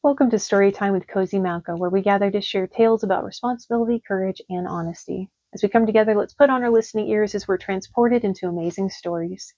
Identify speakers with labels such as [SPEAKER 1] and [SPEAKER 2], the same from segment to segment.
[SPEAKER 1] Welcome to Storytime with Cozy Malco, where we gather to share tales about responsibility, courage, and honesty. As we come together, let's put on our listening ears as we're transported into amazing stories.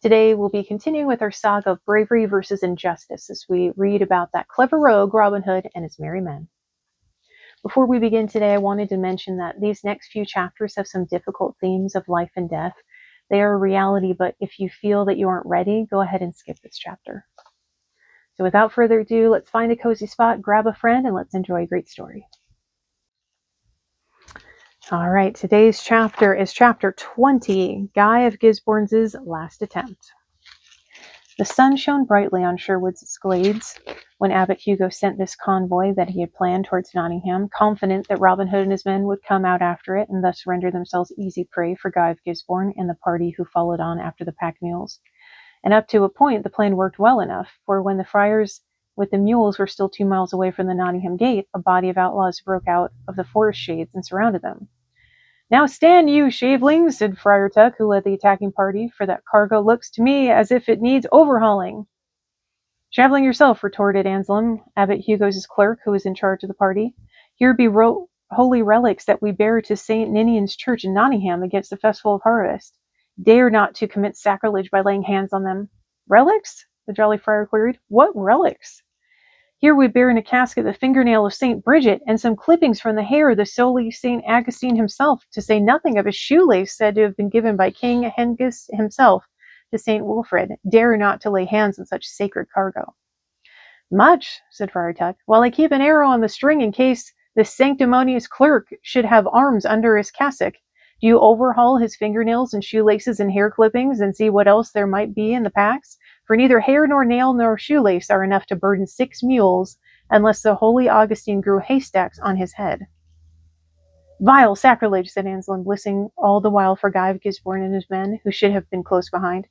[SPEAKER 1] Today, we'll be continuing with our saga of bravery versus injustice as we read about that clever rogue, Robin Hood, and his merry men. Before we begin today, I wanted to mention that these next few chapters have some difficult themes of life and death. They are a reality, but if you feel that you aren't ready, go ahead and skip this chapter. So without further ado, let's find a cozy spot, grab a friend, and let's enjoy a great story. All right, today's chapter is chapter 20, Guy of Gisborne's Last Attempt. The sun shone brightly on Sherwood's glades when Abbot Hugo sent this convoy that he had planned towards Nottingham, confident that Robin Hood and his men would come out after it and thus render themselves easy prey for Guy of Gisborne and the party who followed on after the pack mules. And up to a point, the plan worked well enough, for when the friars with the mules were still 2 miles away from the Nottingham gate, a body of outlaws broke out of the forest shades and surrounded them. "Now stand you, shavelings," said Friar Tuck, who led the attacking party, "for that cargo looks to me as if it needs overhauling." "Shaveling yourself," retorted Anselm, Abbot Hugo's clerk, who was in charge of the party. "Here be holy relics that we bear to St. Ninian's Church in Nottingham against the festival of harvest. Dare not to commit sacrilege by laying hands on them." "Relics?" the jolly friar queried. "What relics?" "Here we bear in a casket the fingernail of St. Bridget, and some clippings from the hair of the holy St. Augustine himself, to say nothing of a shoelace said to have been given by King Hengist himself to St. Wilfrid. Dare not to lay hands on such sacred cargo." "Much," said Friar Tuck. "While I keep an arrow on the string in case the sanctimonious clerk should have arms under his cassock. Do you overhaul his fingernails and shoelaces and hair clippings and see what else there might be in the packs? For neither hair nor nail nor shoelace are enough to burden 6 mules, unless the holy Augustine grew haystacks on his head." "Vile sacrilege," said Anselm, listening all the while for Guy of Gisborne and his men, who should have been close behind.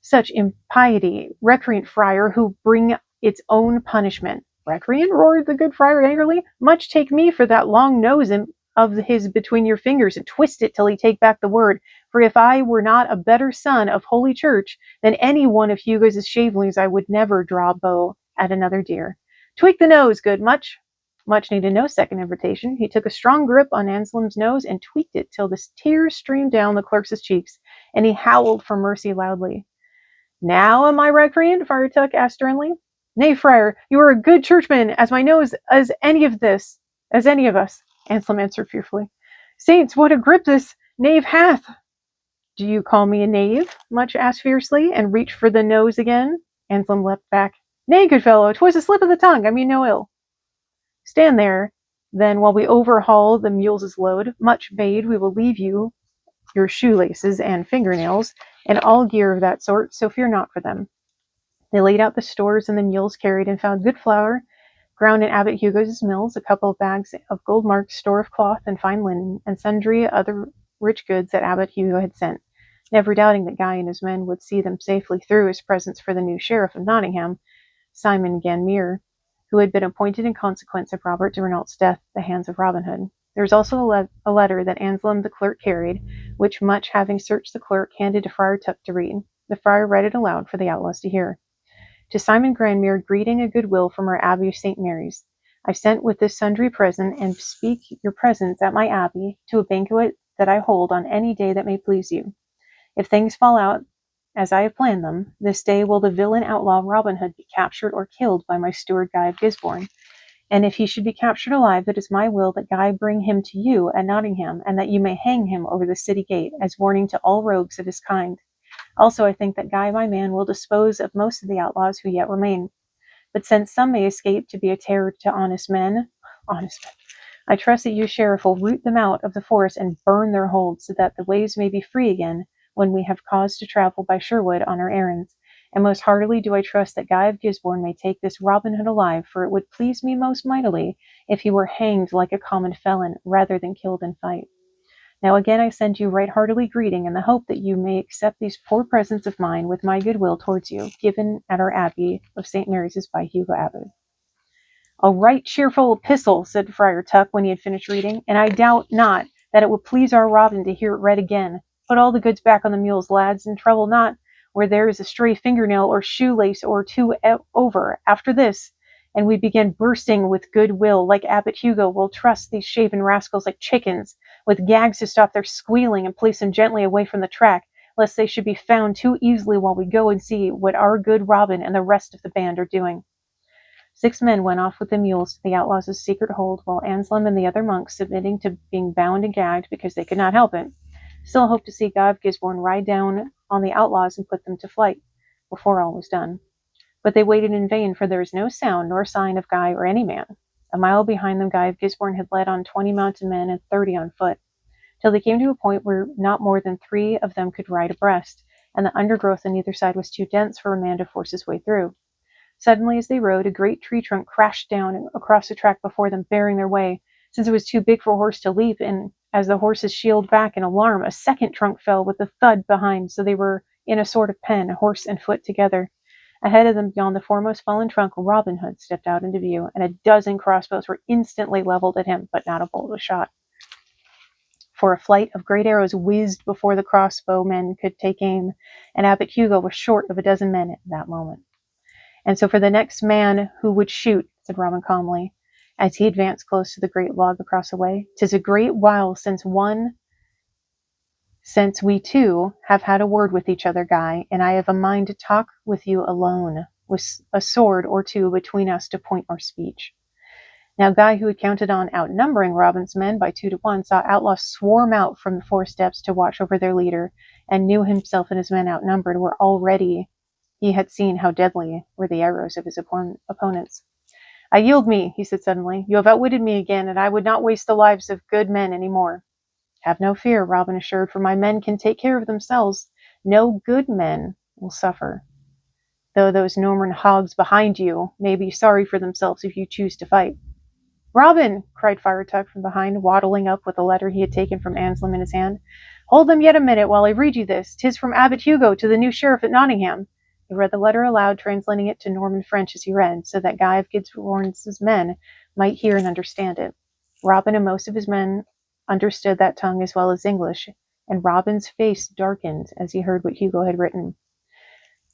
[SPEAKER 1] "Such impiety, recreant friar, who bring its own punishment." "Recreant?" roared the good friar angrily. "Much take me for that long nose of his between your fingers, and twist it till he take back the word. For if I were not a better son of Holy Church than any one of Hugo's shavelings, I would never draw a bow at another deer. Tweak the nose, good Much." Much needed no second invitation. He took a strong grip on Anselm's nose and tweaked it till the tears streamed down the clerk's cheeks, and he howled for mercy loudly. "Now am I recreant?" Friar Tuck asked sternly. "Nay, friar, you are a good churchman, as my nose as any of us," Anselm answered fearfully. "Saints, what a grip this knave hath!" "Do you call me a knave?" Much asked fiercely, and reached for the nose again. Anselm leapt back. "Nay, good fellow, 'twas a slip of the tongue. I mean no ill." "Stand there, then, while we overhaul the mules' load. Much bade we will leave you your shoelaces and fingernails, and all gear of that sort, so fear not for them." They laid out the stores and the mules carried, and found good flour ground in Abbot Hugo's mills, a couple of bags of gold-marked store of cloth and fine linen, and sundry other rich goods that Abbot Hugo had sent, never doubting that Guy and his men would see them safely through as presents for the new sheriff of Nottingham, Simon Ganmere, who had been appointed in consequence of Robert de Renault's death at the hands of Robin Hood. There was also a letter that Anselm the clerk carried, which Much, having searched the clerk, handed to Friar Tuck to read. The friar read it aloud for the outlaws to hear. "To Simon Granmere, greeting and goodwill from our Abbey of St. Mary's. I sent with this sundry present, and speak your presence at my abbey, to a banquet that I hold on any day that may please you. If things fall out as I have planned them, this day will the villain outlaw Robin Hood be captured or killed by my steward Guy of Gisborne. And if he should be captured alive, it is my will that Guy bring him to you at Nottingham, and that you may hang him over the city gate, as warning to all rogues of his kind. Also I think that Guy, my man, will dispose of most of the outlaws who yet remain. But since some may escape to be a terror to honest men, I trust that you, sheriff, will root them out of the forest and burn their holds, so that the ways may be free again when we have cause to travel by Sherwood on our errands. And most heartily do I trust that Guy of Gisborne may take this Robin Hood alive, for it would please me most mightily if he were hanged like a common felon, rather than killed in fight. Now again I send you right heartily greeting, in the hope that you may accept these poor presents of mine with my goodwill towards you, given at our Abbey of St. Mary's by Hugo Abbot." "A right cheerful epistle," said Friar Tuck when he had finished reading, "and I doubt not that it will please our Robin to hear it read again. Put all the goods back on the mules, lads, and trouble not where there is a stray fingernail or shoelace or two over. After this, and we begin bursting with good will, like Abbot Hugo will truss these shaven rascals like chickens, with gags to stop their squealing and place them gently away from the track, lest they should be found too easily while we go and see what our good Robin and the rest of the band are doing. 6 men went off with the mules to the outlaws' secret hold, while Anselm and the other monks, submitting to being bound and gagged because they could not help it, still hoped to see Guy of Gisborne ride down on the outlaws and put them to flight before all was done. But they waited in vain, for there was no sound nor sign of Guy or any man. A mile behind them, Guy of Gisborne had led on 20 mounted men and 30 on foot, till they came to a point where not more than 3 of them could ride abreast, and the undergrowth on either side was too dense for a man to force his way through. Suddenly, as they rode, a great tree trunk crashed down across the track before them, barring their way, since it was too big for a horse to leap, and as the horses sheeled back in alarm, a second trunk fell with a thud behind, so they were in a sort of pen, horse and foot together. Ahead of them, beyond the foremost fallen trunk, Robin Hood stepped out into view, and a dozen crossbows were instantly leveled at him, but not a bolt was shot. For a flight of great arrows whizzed before the crossbowmen could take aim, and Abbot Hugo was short of a dozen men at that moment. And so for the next man who would shoot, said Robin calmly, as he advanced close to the great log across the way, 'tis a great while since we two have had a word with each other, Guy, and I have a mind to talk with you alone, with a sword or two between us to point our speech. Now Guy, who had counted on outnumbering Robin's men by 2 to 1, saw outlaws swarm out from the 4 steps to watch over their leader, and knew himself and his men outnumbered were already. He had seen how deadly were the arrows of his opponents. I yield me, he said suddenly. You have outwitted me again, and I would not waste the lives of good men any more. Have no fear, Robin assured, for my men can take care of themselves. No good men will suffer, though those Norman hogs behind you may be sorry for themselves if you choose to fight. Robin, cried Firetug from behind, waddling up with a letter he had taken from Anselm in his hand. Hold them yet a minute while I read you this. 'Tis from Abbot Hugo to the new sheriff at Nottingham. He read the letter aloud, translating it to Norman French as he read, so that Guy of Gisborne's men might hear and understand it. Robin and most of his men understood that tongue as well as English, and Robin's face darkened as he heard what Hugo had written.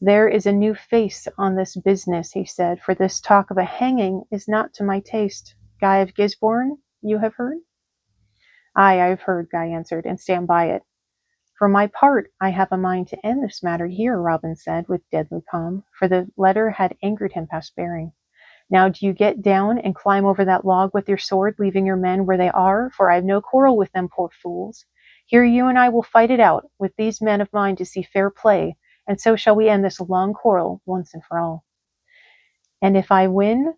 [SPEAKER 1] There is a new face on this business, he said, for this talk of a hanging is not to my taste. Guy of Gisborne, you have heard? Aye, I have heard, Guy answered, and stand by it. For my part, I have a mind to end this matter here, Robin said, with deadly calm, for the letter had angered him past bearing. Now do you get down and climb over that log with your sword, leaving your men where they are, for I have no quarrel with them, poor fools. Here you and I will fight it out with these men of mine to see fair play, and so shall we end this long quarrel once and for all. And if I win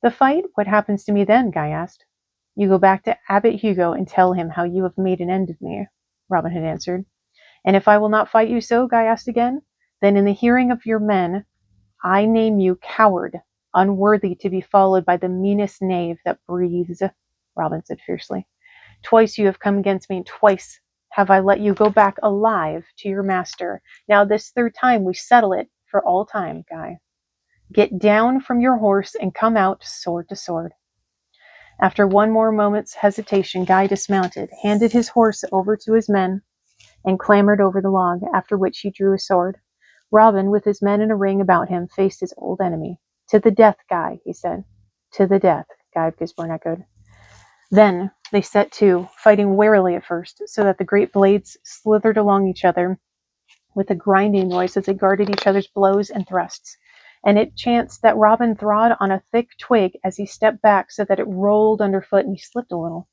[SPEAKER 1] the fight, what happens to me then? Guy asked. You go back to Abbot Hugo and tell him how you have made an end of me, Robin had answered. And if I will not fight you so, Guy asked again, then in the hearing of your men, I name you coward, unworthy to be followed by the meanest knave that breathes, Robin said fiercely. Twice you have come against me, and twice have I let you go back alive to your master. Now this 3rd time we settle it for all time, Guy. Get down from your horse and come out sword to sword. After one more moment's hesitation, Guy dismounted, handed his horse over to his men, and clambered over the log, after which he drew his sword. Robin, with his men in a ring about him, faced his old enemy. To the death, Guy, he said. To the death, Guy of Gisborne echoed. Then they set to, fighting warily at first, so that the great blades slithered along each other with a grinding noise as they guarded each other's blows and thrusts. And it chanced that Robin trod on a thick twig as he stepped back, so that it rolled underfoot and he slipped a little.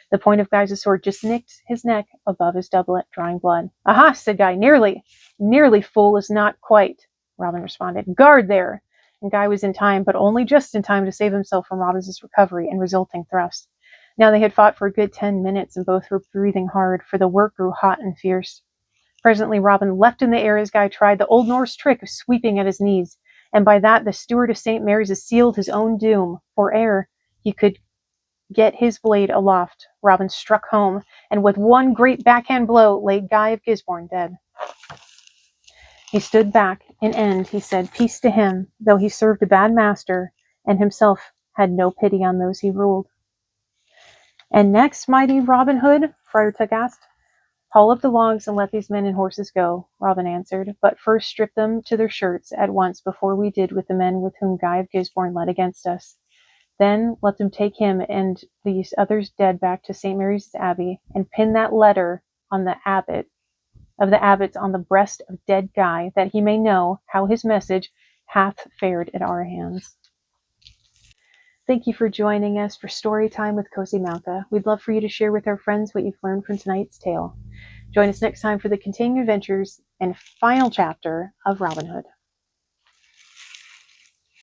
[SPEAKER 1] The point of Guy's sword just nicked his neck above his doublet, drawing blood. Aha, said Guy, nearly. Nearly, fool, is not quite, Robin responded. Guard there! And Guy was in time, but only just in time to save himself from Robin's recovery and resulting thrust. Now they had fought for a good 10 minutes, and both were breathing hard, for the work grew hot and fierce. Presently Robin leapt in the air as Guy tried the old Norse trick of sweeping at his knees, and by that the steward of St. Mary's sealed his own doom, for ere he could get his blade aloft, Robin struck home, and with one great backhand blow laid Guy of Gisborne dead. He stood back. In end, he said, peace to him, though he served a bad master, and himself had no pity on those he ruled. And next, mighty Robin Hood? Friar Tuck asked. Haul up the logs and let these men and horses go, Robin answered, but first strip them to their shirts at once before we did with the men with whom Guy of Gisborne led against us. Then let them take him and these others dead back to St. Mary's Abbey, and pin that letter on the abbots on the breast of dead Guy, that he may know how his message hath fared at our hands. Thank you for joining us for Story Time with Cozy Malka. We'd love for you to share with our friends what you've learned from tonight's tale. Join us next time for the continuing adventures and final chapter of Robin Hood.